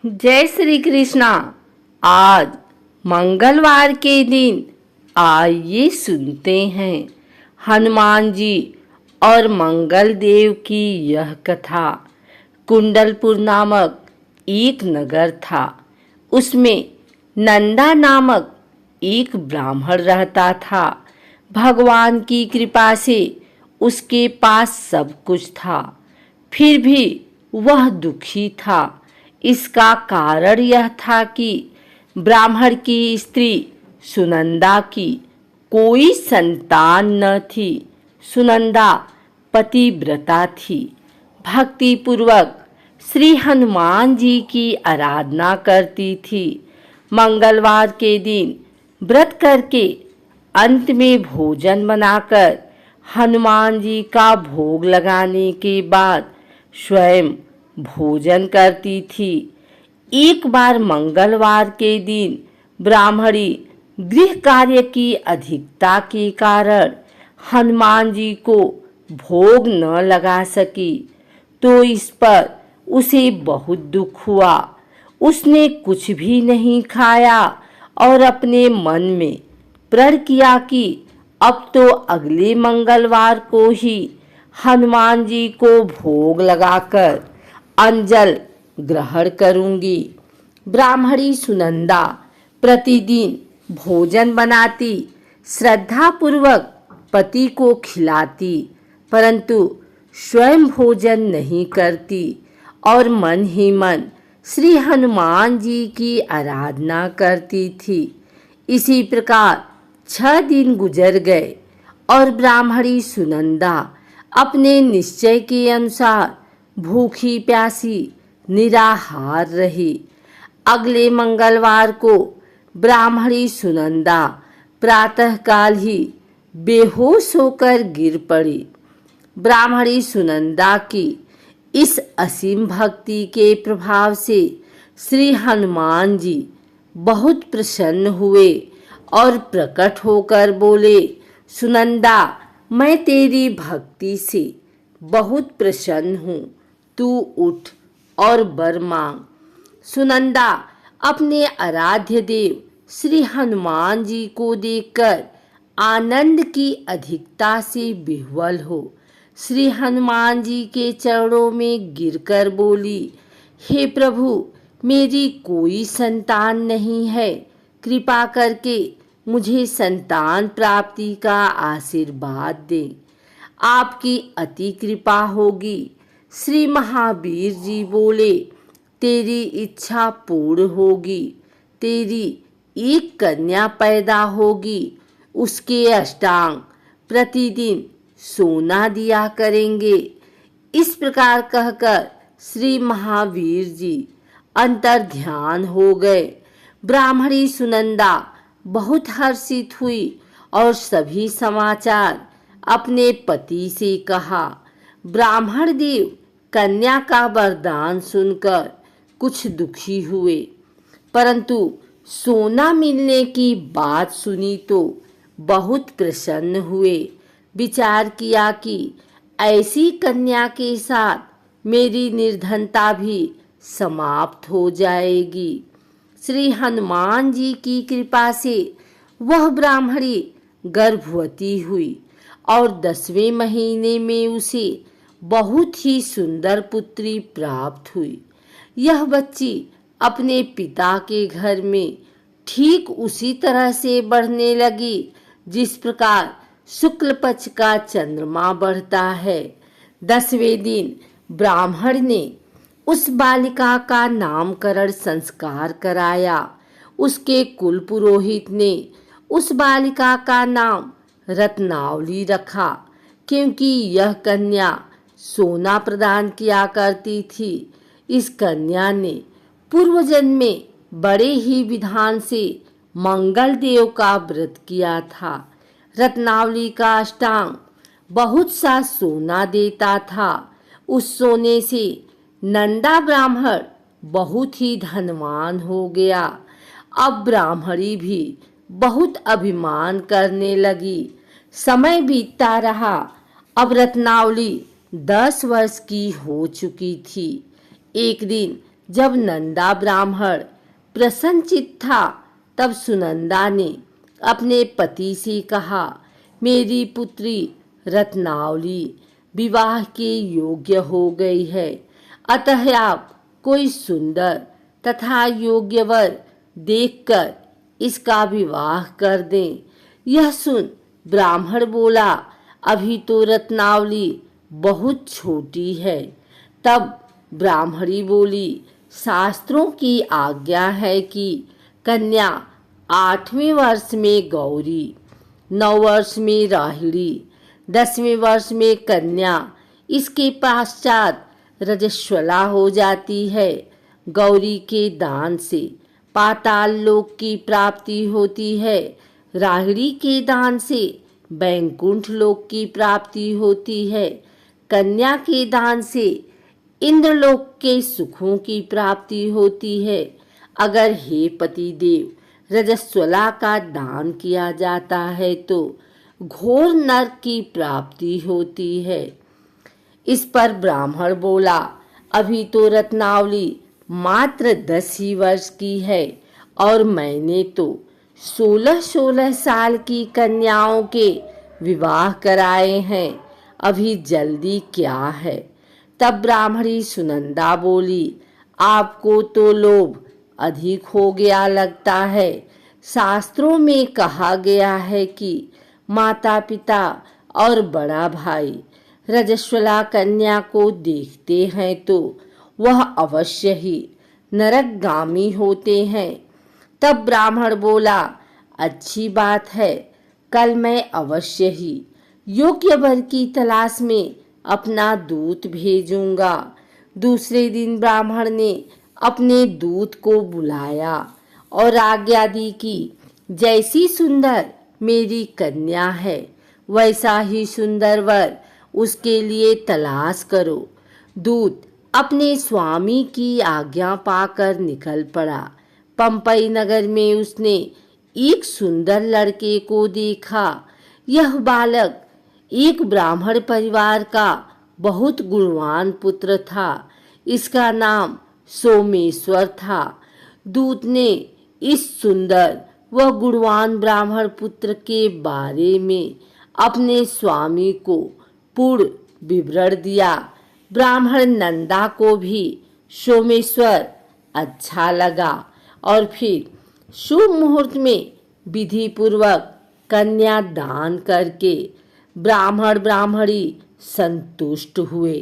जय श्री कृष्णा। आज मंगलवार के दिन आइए सुनते हैं हनुमान जी और मंगल देव की यह कथा। कुंडलपुर नामक एक नगर था। उसमें नंदा नामक एक ब्राह्मण रहता था। भगवान की कृपा से उसके पास सब कुछ था, फिर भी वह दुखी था। इसका कारण यह था कि ब्राह्मण की स्त्री सुनंदा की कोई संतान न थी। सुनंदा पतिव्रता थी, भक्ति पूर्वक श्री हनुमान जी की आराधना करती थी। मंगलवार के दिन व्रत करके अंत में भोजन बनाकर हनुमान जी का भोग लगाने के बाद स्वयं भोजन करती थी। एक बार मंगलवार के दिन ब्राह्मणी गृह कार्य की अधिकता के कारण हनुमान जी को भोग न लगा सकी, तो इस पर उसे बहुत दुख हुआ। उसने कुछ भी नहीं खाया और अपने मन में प्रण किया कि अब तो अगले मंगलवार को ही हनुमान जी को भोग लगाकर अंजल ग्रहण करूंगी। ब्राह्मणी सुनंदा प्रतिदिन भोजन बनाती, श्रद्धापूर्वक पति को खिलाती, परंतु स्वयं भोजन नहीं करती और मन ही मन श्री हनुमान जी की आराधना करती थी। इसी प्रकार 6 दिन गुजर गए और ब्राह्मणी सुनंदा अपने निश्चय के अनुसार भूखी प्यासी निराहार रही। अगले मंगलवार को ब्राह्मणी सुनंदा प्रातःकाल ही बेहोश होकर गिर पड़ी। ब्राह्मणी सुनंदा की इस असीम भक्ति के प्रभाव से श्री हनुमान जी बहुत प्रसन्न हुए और प्रकट होकर बोले, सुनंदा, मैं तेरी भक्ति से बहुत प्रसन्न हूँ, तू उठ और वर मांग। सुनंदा अपने आराध्य देव श्री हनुमान जी को देखकर आनंद की अधिकता से विह्वल हो श्री हनुमान जी के चरणों में गिरकर बोली, हे प्रभु, मेरी कोई संतान नहीं है, कृपा करके मुझे संतान प्राप्ति का आशीर्वाद दें। आपकी अति कृपा होगी। श्री महावीर जी बोले, तेरी इच्छा पूर्ण होगी। तेरी एक कन्या पैदा होगी, उसके अष्टांग प्रतिदिन सोना दिया करेंगे। इस प्रकार कहकर श्री महावीर जी अंतर ध्यान हो गए। ब्राह्मणी सुनंदा बहुत हर्षित हुई और सभी समाचार अपने पति से कहा। ब्राह्मण देव कन्या का वरदान सुनकर कुछ दुखी हुए, परंतु सोना मिलने की बात सुनी तो बहुत प्रसन्न हुए। विचार किया कि ऐसी कन्या के साथ मेरी निर्धनता भी समाप्त हो जाएगी। श्री हनुमान जी की कृपा से वह ब्राह्मणी गर्भवती हुई और 10वें महीने में उसे बहुत ही सुंदर पुत्री प्राप्त हुई। यह बच्ची अपने पिता के घर में ठीक उसी तरह से बढ़ने लगी जिस प्रकार शुक्ल पक्ष का चंद्रमा बढ़ता है। 10वें दिन ब्राह्मण ने उस बालिका का नामकरण संस्कार कराया। उसके कुल पुरोहित ने उस बालिका का नाम रत्नावली रखा, क्योंकि यह कन्या सोना प्रदान किया करती थी। इस कन्या ने पूर्व जन्म में बड़े ही विधान से मंगल देव का व्रत किया था। रत्नावली का अष्टांग बहुत सा सोना देता था। उस सोने से नंदा ब्राह्मण बहुत ही धनवान हो गया। अब ब्राह्मणी भी बहुत अभिमान करने लगी। समय बीतता रहा। अब रत्नावली 10 वर्ष की हो चुकी थी। एक दिन जब नंदा ब्राह्मण प्रसन्नचित्त था, तब सुनंदा ने अपने पति से कहा, मेरी पुत्री रत्नावली विवाह के योग्य हो गई है, अतः आप कोई सुंदर तथा योग्य वर देखकर इसका विवाह कर दें। यह सुन ब्राह्मण बोला, अभी तो रत्नावली बहुत छोटी है। तब ब्राह्मणी बोली, शास्त्रों की आज्ञा है कि कन्या 8वें वर्ष में गौरी, 9 वर्ष में राहिणी, 10वें वर्ष में कन्या, इसके पश्चात रजस्वला हो जाती है। गौरी के दान से पाताल लोक की प्राप्ति होती है, राहिणी के दान से बैकुंठ लोक की प्राप्ति होती है, कन्या के दान से इंद्रलोक के सुखों की प्राप्ति होती है। अगर हे पति देव रजस्वला का दान किया जाता है तो घोर नरक की प्राप्ति होती है। इस पर ब्राह्मण बोला, अभी तो रत्नावली मात्र 10 ही वर्ष की है और मैंने तो 16-16 साल की कन्याओं के विवाह कराए हैं, अभी जल्दी क्या है। तब ब्राह्मणी सुनंदा बोली, आपको तो लोभ अधिक हो गया लगता है। शास्त्रों में कहा गया है कि माता पिता और बड़ा भाई रजस्वला कन्या को देखते हैं तो वह अवश्य ही नरकगामी होते हैं। तब ब्राह्मण बोला, अच्छी बात है, कल मैं अवश्य ही योग्य वर की तलाश में अपना दूत भेजूंगा। दूसरे दिन ब्राह्मण ने अपने दूत को बुलाया और आज्ञा दी कि जैसी सुंदर मेरी कन्या है, वैसा ही सुंदर वर उसके लिए तलाश करो। दूत अपने स्वामी की आज्ञा पाकर निकल पड़ा। पंपई नगर में उसने एक सुंदर लड़के को देखा। यह बालक एक ब्राह्मण परिवार का बहुत गुणवान पुत्र था। इसका नाम सोमेश्वर था। दूत ने इस सुंदर व गुणवान ब्राह्मण पुत्र के बारे में अपने स्वामी को पूर्ण विवरण दिया। ब्राह्मण नंदा को भी सोमेश्वर अच्छा लगा और फिर शुभ मुहूर्त में विधि पूर्वक कन्या दान करके ब्राह्मण ब्राह्मणी संतुष्ट हुए।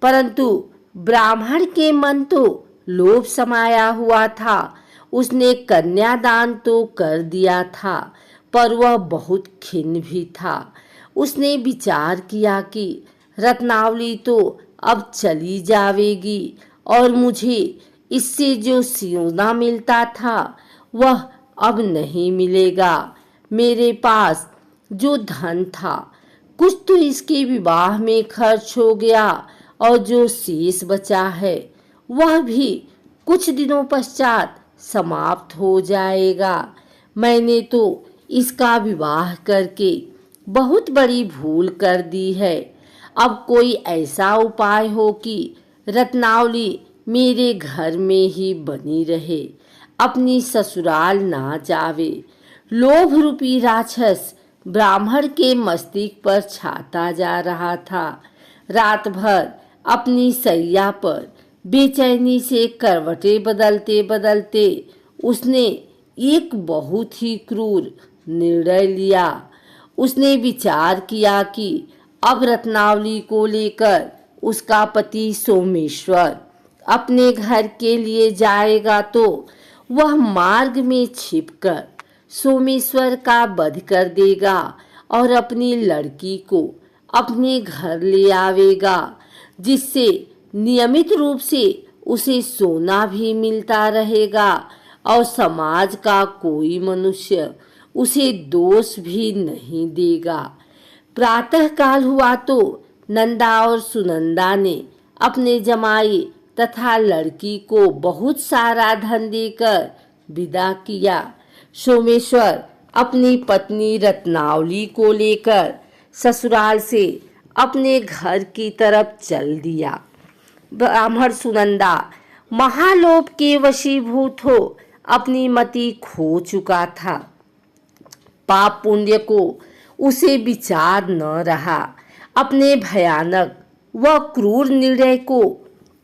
परंतु ब्राह्मण के मन तो लोभ समाया हुआ था। उसने कन्यादान तो कर दिया था, पर वह बहुत खिन्न भी था। उसने विचार किया कि रत्नावली तो अब चली जावेगी और मुझे इससे जो सोना मिलता था वह अब नहीं मिलेगा। मेरे पास जो धन था कुछ तो इसके विवाह में खर्च हो गया और जो शेष बचा है वह भी कुछ दिनों पश्चात समाप्त हो जाएगा। मैंने तो इसका विवाह करके बहुत बड़ी भूल कर दी है। अब कोई ऐसा उपाय हो कि रत्नावली मेरे घर में ही बनी रहे, अपनी ससुराल ना जावे। लोभ रूपी राक्षस ब्राह्मण के मस्तिष्क पर छाता जा रहा था। रात भर अपनी सैया पर बेचैनी से करवटें बदलते बदलते उसने एक बहुत ही क्रूर निर्णय लिया। उसने विचार किया कि अब रत्नावली को लेकर उसका पति सोमेश्वर अपने घर के लिए जाएगा तो वह मार्ग में छिपकर सोमेश्वर का वध कर देगा और अपनी लड़की को अपने घर ले आवेगा, जिससे नियमित रूप से उसे सोना भी मिलता रहेगा और समाज का कोई मनुष्य उसे दोष भी नहीं देगा। प्रातः काल हुआ तो नंदा और सुनंदा ने अपने जमाई तथा लड़की को बहुत सारा धन देकर विदा किया। सोमेश्वर अपनी पत्नी रत्नावली को लेकर ससुराल से अपने घर की तरफ चल दिया। ब्राह्मण सुनंदा महालोभ के वशीभूत हो अपनी मति खो चुका था। पाप पुण्य को उसे विचार न रहा। अपने भयानक व क्रूर निर्णय को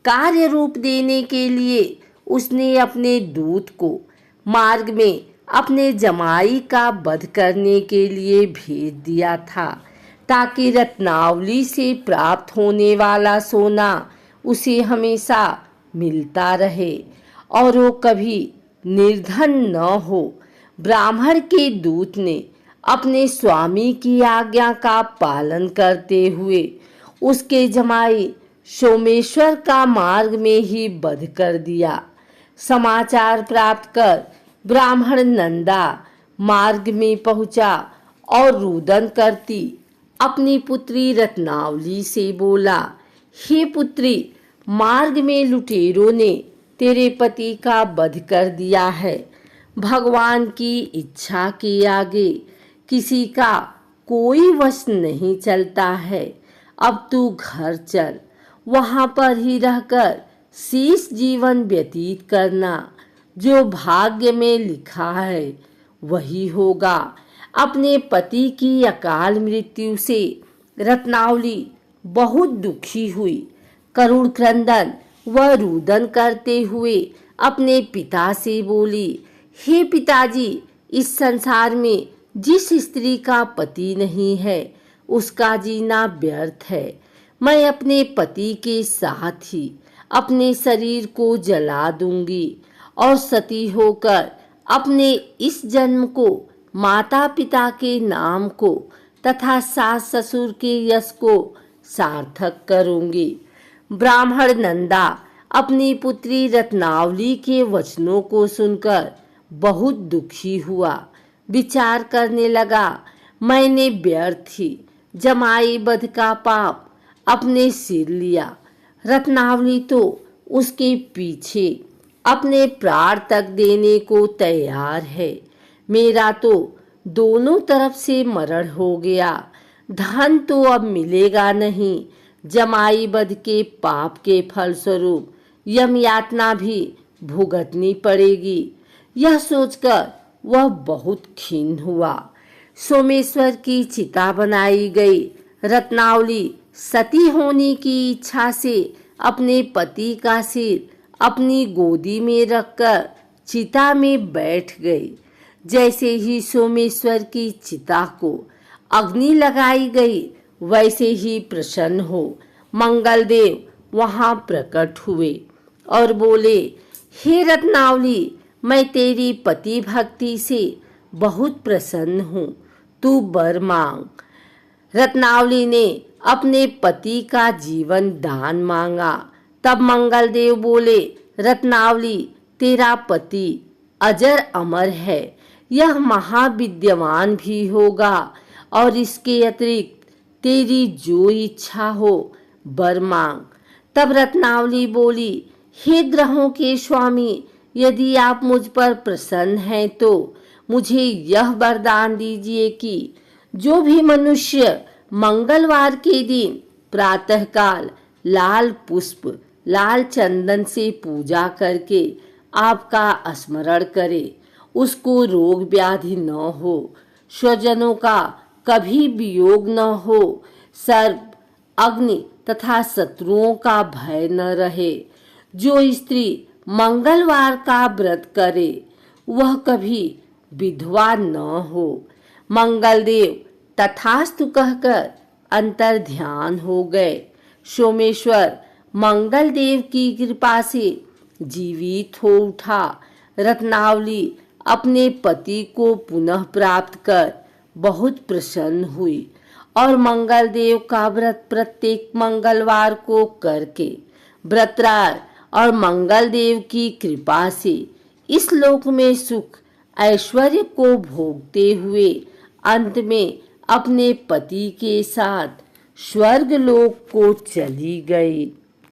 कार्य रूप देने के लिए उसने अपने दूत को मार्ग में अपने जमाई का वध करने के लिए भेज दिया था, ताकि रत्नावली से प्राप्त होने वाला सोना उसे हमेशा मिलता रहे और वो कभी निर्धन न हो। ब्राह्मण के दूत ने अपने स्वामी की आज्ञा का पालन करते हुए उसके जमाई सोमेश्वर का मार्ग में ही वध कर दिया। समाचार प्राप्त कर ब्राह्मण नंदा मार्ग में पहुंचा और रुदन करती अपनी पुत्री रत्नावली से बोला, हे पुत्री, मार्ग में लुटेरों ने तेरे पति का वध कर दिया है। भगवान की इच्छा के आगे किसी का कोई वश नहीं चलता है। अब तू घर चल, वहां पर ही रहकर शेष जीवन व्यतीत करना। जो भाग्य में लिखा है वही होगा। अपने पति की अकाल मृत्यु से रत्नावली बहुत दुखी हुई। करुण क्रंदन व रुदन करते हुए अपने पिता से बोली, हे पिताजी, इस संसार में जिस स्त्री का पति नहीं है उसका जीना व्यर्थ है। मैं अपने पति के साथ ही अपने शरीर को जला दूंगी और सती होकर अपने इस जन्म को, माता पिता के नाम को तथा सास ससुर के यश को सार्थक करूंगी। ब्राह्मण नंदा अपनी पुत्री रत्नावली के वचनों को सुनकर बहुत दुखी हुआ। विचार करने लगा, मैंने व्यर्थ ही जमाई वध का पाप अपने सिर लिया। रत्नावली तो उसके पीछे अपने प्राण तक देने को तैयार है। मेरा तो दोनों तरफ से मरण हो गया। धन तो अब मिलेगा नहीं। जमाई वध के पाप के फलस्वरूप यम यातना भी भुगतनी पड़ेगी। यह सोचकर वह बहुत खिन्न हुआ। सोमेश्वर की चिता बनाई गई। रत्नावली सती होने की इच्छा से अपने पति का सिर अपनी गोदी में रखकर चिता में बैठ गई। जैसे ही सोमेश्वर की चिता को अग्नि लगाई गई, वैसे ही प्रसन्न हो मंगलदेव वहां प्रकट हुए और बोले, हे रत्नावली, मैं तेरी पति भक्ति से बहुत प्रसन्न हूँ, तू वर मांग। रत्नावली ने अपने पति का जीवन दान मांगा। तब मंगलदेव बोले, रत्नावली, तेरा पति अजर अमर है, यह महाविद्यवान भी होगा और इसके अतिरिक्त तेरी जो इच्छा हो वर मांग। तब रत्नावली बोली, हे ग्रहों के स्वामी, यदि आप मुझ पर प्रसन्न हैं तो मुझे यह वरदान दीजिए कि जो भी मनुष्य मंगलवार के दिन प्रातःकाल लाल पुष्प, लाल चंदन से पूजा करके आपका स्मरण करे, उसको रोग व्याधि न हो, स्वजनों का कभी वियोग न हो, सर्प, अग्नि तथा शत्रुओं का भय न रहे। जो स्त्री मंगलवार का व्रत करे वह कभी विधवा न हो। मंगलदेव तथास्तु कहकर अंतर ध्यान हो गए। सोमेश्वर मंगलदेव की कृपा से जीवित हो उठा। रत्नावली अपने पति को पुनः प्राप्त कर बहुत प्रसन्न हुई और मंगलदेव का व्रत प्रत्येक मंगलवार को करके व्रतराज और मंगलदेव की कृपा से इस लोक में सुख ऐश्वर्य को भोगते हुए अंत में अपने पति के साथ स्वर्ग लोक को चली गई।